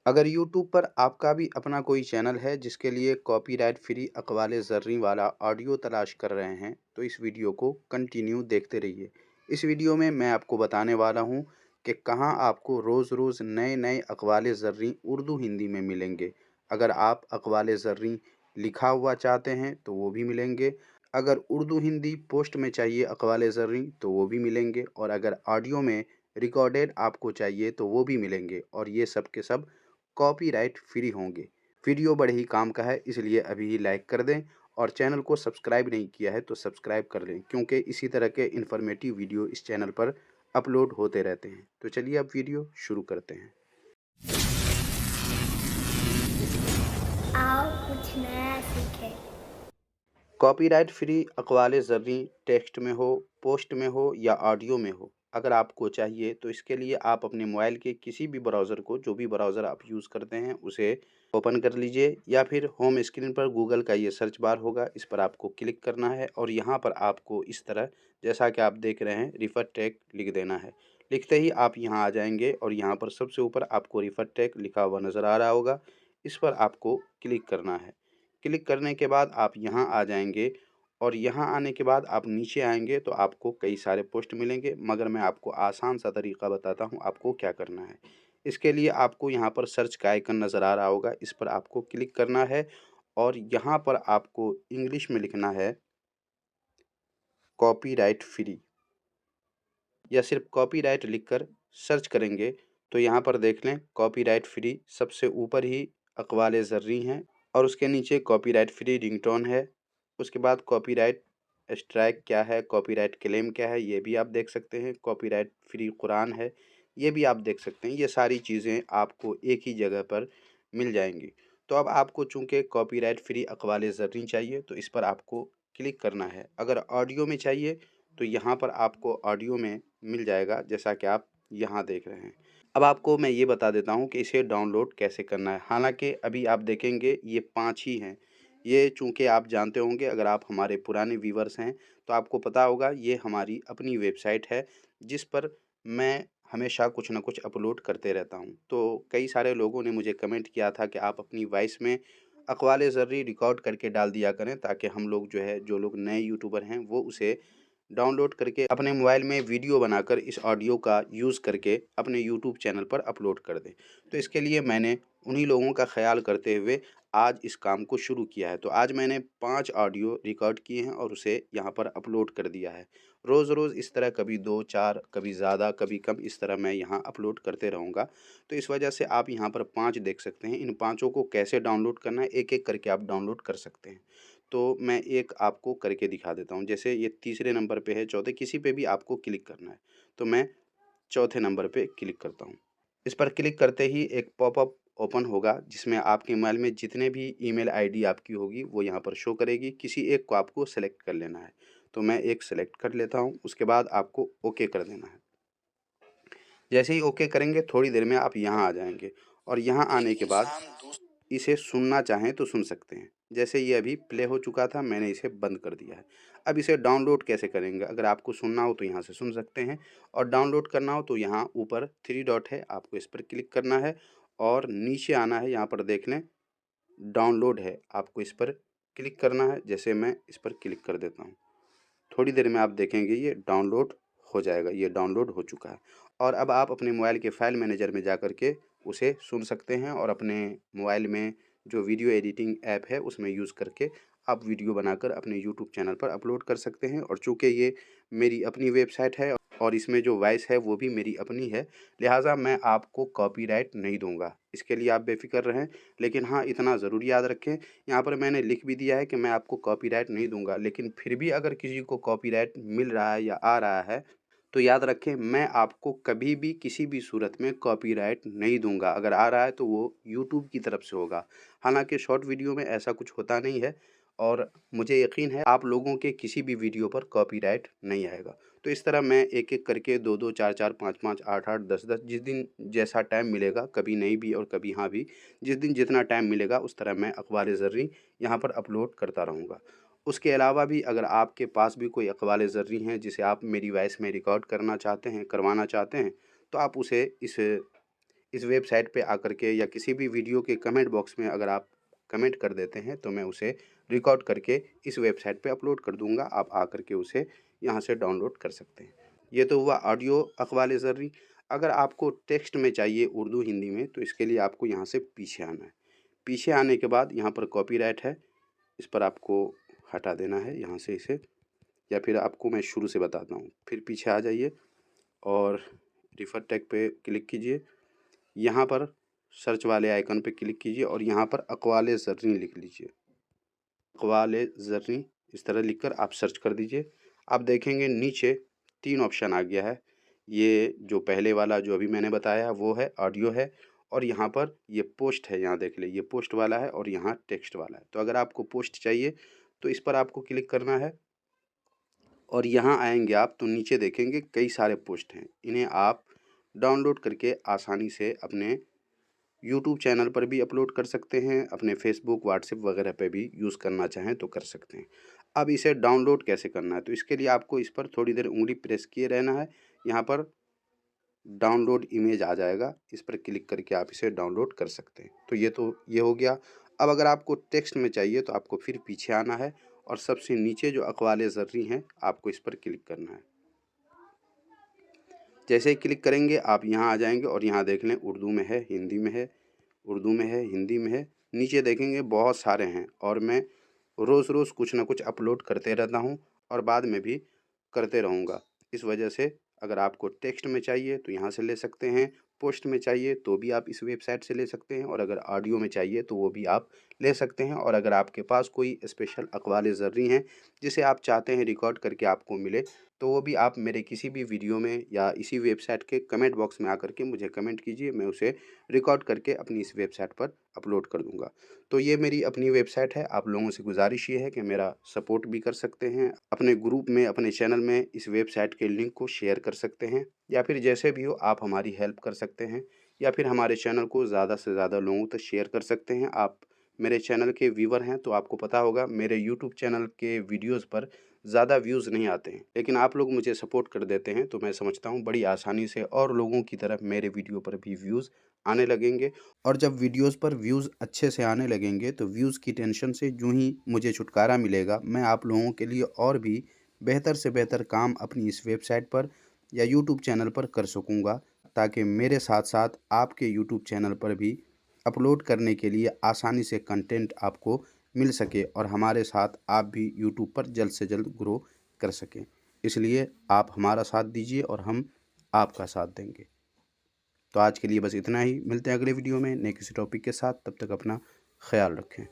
अगर यूट्यूब पर आपका भी अपना कोई चैनल है जिसके लिए कॉपीराइट फ्री अक़वाले ज़र्री वाला ऑडियो तलाश कर रहे हैं, तो इस वीडियो को कंटिन्यू देखते रहिए। इस वीडियो में मैं आपको बताने वाला हूं कि कहां आपको रोज़-रोज़ नए-नए अक़वाले ज़र्री उर्दू हिंदी में मिलेंगे। अगर आप अक़वाले ज़र्री लिखा हुआ चाहते हैं तो वो भी मिलेंगे। अगर उर्दू हिंदी पोस्ट में चाहिए अक़वाले ज़र्री तो वो भी मिलेंगे, और अगर ऑडियो में रिकॉर्डेड आपको चाहिए तो वो भी मिलेंगे, और ये सब के सब कॉपीराइट फ्री होंगे। वीडियो बड़े ही काम का है, इसलिए अभी ही लाइक कर दें, और चैनल को सब्सक्राइब नहीं किया है तो सब्सक्राइब कर लें, क्योंकि इसी तरह के इन्फॉर्मेटिव वीडियो इस चैनल पर अपलोड होते रहते हैं। तो चलिए अब वीडियो शुरू करते हैं। आओ कुछ नया सीखें। कॉपीराइट फ्री अक़वाले ज़र्री टेक्स्ट में हो, पोस्ट में हो या ऑडियो में हो, अगर आपको चाहिए तो इसके लिए आप अपने मोबाइल के किसी भी ब्राउज़र को, जो भी ब्राउज़र आप यूज़ करते हैं उसे ओपन कर लीजिए, या फिर होम स्क्रीन पर गूगल का ये सर्च बार होगा, इस पर आपको क्लिक करना है और यहाँ पर आपको इस तरह, जैसा कि आप देख रहे हैं, रिफ़र टैग लिख देना है। लिखते ही आप यहाँ आ जाएंगे और यहाँ पर सबसे ऊपर आपको रिफ़र टैग लिखा हुआ नज़र आ रहा होगा, इस पर आपको क्लिक करना है। क्लिक करने के बाद आप यहाँ आ जाएंगे, और यहाँ आने के बाद आप नीचे आएंगे तो आपको कई सारे पोस्ट मिलेंगे, मगर मैं आपको आसान सा तरीका बताता हूँ आपको क्या करना है। इसके लिए आपको यहाँ पर सर्च का आइकन नज़र आ रहा होगा, इस पर आपको क्लिक करना है, और यहाँ पर आपको इंग्लिश में लिखना है कॉपीराइट फ्री, या सिर्फ कॉपीराइट लिखकर सर्च करेंगे तो यहाँ पर देख लें कॉपीराइट फ्री सबसे ऊपर ही अक़वाले ज़र्री हैं, और उसके नीचे कॉपीराइट फ्री रिंगटोन है। उसके बाद कॉपीराइट स्ट्राइक क्या है, कॉपीराइट क्लेम क्या है, ये भी आप देख सकते हैं। कॉपीराइट फ्री कुरान है, ये भी आप देख सकते हैं। ये सारी चीज़ें आपको एक ही जगह पर मिल जाएंगी। तो अब आपको चूँकि कॉपीराइट फ्री अक़वाले ज़र्री चाहिए तो इस पर आपको क्लिक करना है। अगर ऑडियो में चाहिए तो यहाँ पर आपको ऑडियो में मिल जाएगा, जैसा कि आप यहाँ देख रहे हैं। अब आपको मैं ये बता देता हूँ कि इसे डाउनलोड कैसे करना है। हालाँकि अभी आप देखेंगे ये 5 ही हैं। ये चूँकि आप जानते होंगे, अगर आप हमारे पुराने व्यूअर्स हैं तो आपको पता होगा, ये हमारी अपनी वेबसाइट है जिस पर मैं हमेशा कुछ न कुछ अपलोड करते रहता हूँ। तो कई सारे लोगों ने मुझे कमेंट किया था कि आप अपनी वॉइस में अक़वाले ज़र्री रिकॉर्ड करके डाल दिया करें, ताकि हम लोग जो है, जो लोग नए यूट्यूबर हैं, वो उसे डाउनलोड करके अपने मोबाइल में वीडियो बनाकर इस ऑडियो का यूज़ करके अपने यूट्यूब चैनल पर अपलोड कर दें। तो इसके लिए मैंने उन्हीं लोगों का ख़्याल करते हुए आज इस काम को शुरू किया है। तो आज मैंने 5 ऑडियो रिकॉर्ड किए हैं और उसे यहाँ पर अपलोड कर दिया है। रोज़-रोज़ इस तरह कभी 2-4, कभी ज़्यादा, कभी कम, इस तरह मैं यहाँ अपलोड करते रहूँगा। तो इस वजह से आप यहाँ पर 5 देख सकते हैं। इन पाँचों को कैसे डाउनलोड करना है, एक-एक करके आप डाउनलोड कर सकते हैं। तो मैं एक आपको करके दिखा देता हूँ। जैसे ये तीसरे नंबर पे है, चौथे, किसी पे भी आपको क्लिक करना है। तो मैं चौथे नंबर पे क्लिक करता हूँ। इस पर क्लिक करते ही एक पॉपअप ओपन होगा, जिसमें आपके मोबाइल में जितने भी ईमेल आईडी आपकी होगी वो यहाँ पर शो करेगी। किसी एक को आपको सेलेक्ट कर लेना है। तो मैं एक सेलेक्ट कर लेता हूँ, उसके बाद आपको ओके कर देना है। जैसे ही ओके करेंगे थोड़ी देर में आप यहाँ आ जाएँगे, और यहाँ आने के बाद इसे सुनना चाहें तो सुन सकते हैं। जैसे ये अभी प्ले हो चुका था, मैंने इसे बंद कर दिया है। अब इसे डाउनलोड कैसे करेंगे? अगर आपको सुनना हो तो यहाँ से सुन सकते हैं, और डाउनलोड करना हो तो यहाँ ऊपर 3 डॉट है, आपको इस पर क्लिक करना है और नीचे आना है। यहाँ पर देख लें डाउनलोड है, आपको इस पर क्लिक करना है। जैसे मैं इस पर क्लिक कर देता हूँ, थोड़ी देर में आप देखेंगे ये डाउनलोड हो जाएगा। ये डाउनलोड हो चुका है, और अब आप अपने मोबाइल के फ़ाइल मैनेजर में जा कर के उसे सुन सकते हैं, और अपने मोबाइल में जो वीडियो एडिटिंग ऐप है उसमें यूज़ करके आप वीडियो बनाकर अपने यूट्यूब चैनल पर अपलोड कर सकते हैं। और चूँकि ये मेरी अपनी वेबसाइट है और इसमें जो वॉइस है वो भी मेरी अपनी है, लिहाज़ा मैं आपको कॉपीराइट नहीं दूँगा। इसके लिए आप बेफ़िक्र रहें। लेकिन हाँ, इतना ज़रूर याद रखें, यहाँ पर मैंने लिख भी दिया है कि मैं आपको कॉपीराइट नहीं दूँगा, लेकिन फिर भी अगर किसी को कॉपीराइट मिल रहा है या आ रहा है, तो याद रखें, मैं आपको कभी भी किसी भी सूरत में कॉपीराइट नहीं दूँगा। अगर आ रहा है तो वो यूट्यूब की तरफ से होगा। हालाँकि शॉर्ट वीडियो में ऐसा कुछ होता नहीं है, और मुझे यकीन है आप लोगों के किसी भी वीडियो पर कॉपीराइट नहीं आएगा। तो इस तरह मैं एक-एक करके 2-2, 4-4, 5-5, 8-8, 10-10, जिस दिन जैसा टाइम मिलेगा, कभी नहीं भी और कभी हाँ भी, जिस दिन जितना टाइम मिलेगा उस तरह मैं अख़बार ज़र्री यहाँ पर अपलोड करता रहूँगा। उसके अलावा भी अगर आपके पास भी कोई अक़बाल ज़र्री हैं जिसे आप मेरी वॉइस में रिकॉर्ड करना चाहते हैं, करवाना चाहते हैं, तो आप उसे इस इस वेबसाइट पे आकर के या किसी भी वीडियो के कमेंट बॉक्स में अगर आप कमेंट कर देते हैं तो मैं उसे रिकॉर्ड करके इस वेबसाइट पे अपलोड कर दूँगा। आप आकर के उसे यहाँ से डाउनलोड कर सकते हैं। ये तो हुआ ऑडियो अक़वाल ज़र्री। अगर आपको टेक्स्ट में चाहिए उर्दू, हिंदी में, तो इसके लिए आपको यहाँ से पीछे आना है। पीछे आने के बाद यहाँ पर कॉपीराइट है, इस पर आपको हटा देना है यहाँ से इसे, या फिर आपको मैं शुरू से बताता हूँ। फिर पीछे आ जाइए और रेफर टैग पे क्लिक कीजिए। यहाँ पर सर्च वाले आइकन पे क्लिक कीजिए और यहाँ पर अक़वाल ज़र्री लिख लीजिए। अक़वाल ज़र्री इस तरह लिखकर आप सर्च कर दीजिए। आप देखेंगे नीचे 3 ऑप्शन आ गया है। ये जो पहले वाला जो अभी मैंने बताया वो है, ऑडियो है, और यहाँ पर ये पोस्ट है, यहाँ देख लें ये पोस्ट वाला है और यहाँ टेक्स्ट वाला है। तो अगर आपको पोस्ट चाहिए तो इस पर आपको क्लिक करना है और यहाँ आएँगे आप तो नीचे देखेंगे कई सारे पोस्ट हैं। इन्हें आप डाउनलोड करके आसानी से अपने यूट्यूब चैनल पर भी अपलोड कर सकते हैं, अपने फेसबुक, व्हाट्सएप वगैरह पे भी यूज़ करना चाहें तो कर सकते हैं। अब इसे डाउनलोड कैसे करना है? तो इसके लिए आपको इस पर थोड़ी देर उँगली प्रेस किए रहना है। यहाँ पर डाउनलोड इमेज आ जाएगा, इस पर क्लिक करके आप इसे डाउनलोड कर सकते हैं। तो ये हो गया। अब अगर आपको टेक्स्ट में चाहिए तो आपको फिर पीछे आना है और सबसे नीचे जो अक़वाल ज़र्री हैं, आपको इस पर क्लिक करना है। जैसे ही क्लिक करेंगे आप यहाँ आ जाएँगे और यहाँ देख लें उर्दू में है, हिंदी में है, उर्दू में है, हिंदी में है। नीचे देखेंगे बहुत सारे हैं और मैं रोज़-रोज़ कुछ ना कुछ अपलोड करते रहता हूँ और बाद में भी करते रहूँगा। इस वजह से अगर आपको टेक्स्ट में चाहिए तो यहाँ से ले सकते हैं, पोस्ट में चाहिए तो भी आप इस वेबसाइट से ले सकते हैं, और अगर ऑडियो में चाहिए तो वो भी आप ले सकते हैं। और अगर आपके पास कोई स्पेशल अक़वाल ज़र्री हैं जिसे आप चाहते हैं रिकॉर्ड करके आपको मिले, तो वो भी आप मेरे किसी भी वीडियो में या इसी वेबसाइट के कमेंट बॉक्स में आकर के मुझे कमेंट कीजिए, मैं उसे रिकॉर्ड करके अपनी इस वेबसाइट पर अपलोड कर दूँगा। तो ये मेरी अपनी वेबसाइट है। आप लोगों से गुज़ारिश ये है कि मेरा सपोर्ट भी कर सकते हैं। अपने ग्रुप में, अपने चैनल में इस वेबसाइट के लिंक को शेयर कर सकते हैं, या फिर जैसे भी हो आप हमारी हेल्प कर सकते हैं, या फिर हमारे चैनल को ज़्यादा से ज़्यादा लोगों तक शेयर कर सकते हैं। आप मेरे चैनल के व्यूअर हैं तो आपको पता होगा मेरे यूट्यूब चैनल के वीडियोज़ पर ज़्यादा व्यूज़ नहीं आते हैं, लेकिन आप लोग मुझे सपोर्ट कर देते हैं, तो मैं समझता हूँ बड़ी आसानी से और लोगों की तरफ मेरे वीडियो पर भी व्यूज़ आने लगेंगे। और जब वीडियोज़ पर व्यूज़ अच्छे से आने लगेंगे तो व्यूज़ की टेंशन से यूँ ही मुझे छुटकारा मिलेगा। मैं आप लोगों के लिए और भी बेहतर से बेहतर काम अपनी इस वेबसाइट पर या यूट्यूब चैनल पर कर सकूँगा, ताकि मेरे साथ-साथ आपके यूट्यूब चैनल पर भी अपलोड करने के लिए आसानी से कंटेंट आपको मिल सके और हमारे साथ आप भी यूट्यूब पर जल्द से जल्द ग्रो कर सकें। इसलिए आप हमारा साथ दीजिए और हम आपका साथ देंगे। तो आज के लिए बस इतना ही। मिलते हैं अगले वीडियो में नए किसी टॉपिक के साथ। तब तक अपना ख़्याल रखें।